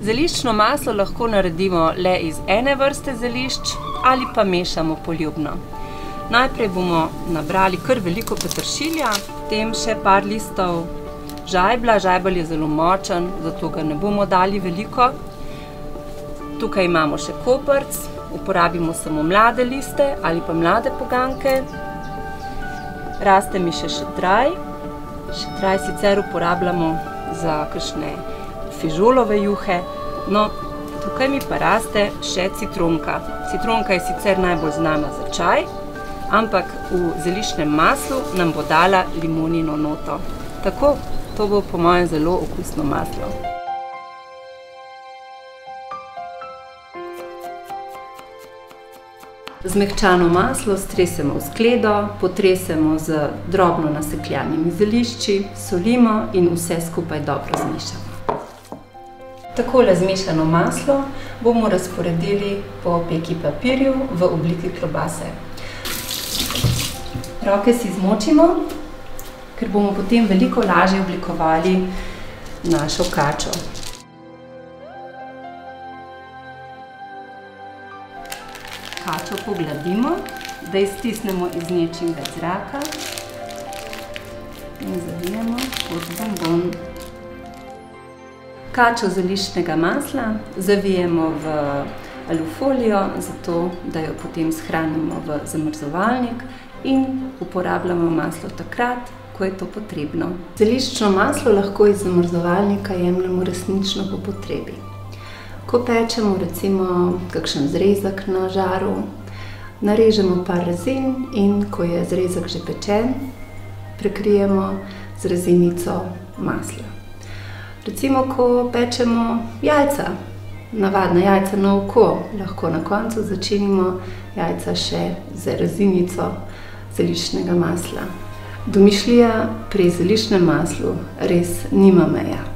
Zeliščno maslo lahko naredimo le iz ene vrste zelišč ali pa mešamo poljubno. Najprej bomo nabrali kar veliko peteršilja, potem še par listov žajblja. Žajbelj je zelo močen, zato ga ne bomo dali veliko. Tukaj imamo še koprc, uporabimo samo mlade liste ali pa mlade poganjke. Raste mi še šetraj. Šetraj sicer uporabljamo za kakšne fižolove juhe. No, tukaj mi pa raste še citronka. Citronka je sicer najbolj znana za čaj, ampak v zeliščnem maslu nam bo dala limonino noto. Tako, to bo po mojem zelo okusno maslo. Zmehčano maslo stresemo v skledo, potresemo z drobno nasekljanimi zelišči, solimo in vse skupaj dobro zmešamo. Takole zmešano maslo bomo razporedili po peki papirju v obliki klobase. Roke si zmočimo, ker bomo potem veliko lažje oblikovali našo kačo. Kačo pogladimo, da iztisnemo iz nje čim več zraka in zavijemo kot bonbon. Kačo zeliščnega masla zavijemo v alufolijo, zato da jo potem shranimo v zamrzovalnik in uporabljamo maslo takrat, ko je to potrebno. Zeliščno maslo lahko iz zamrzovalnika jemljemo resnično po potrebi. Ko pečemo recimo kakšen zrezek na žaru, narežemo par rezin in ko je zrezek že pečen, prekrijemo z rezinico masla. Recimo, ko pečemo jajca, navadna jajca na oko, lahko na koncu začinimo jajca še z rezinico zeliščnega masla. Domišljija pri zeliščnem maslu res nima meja.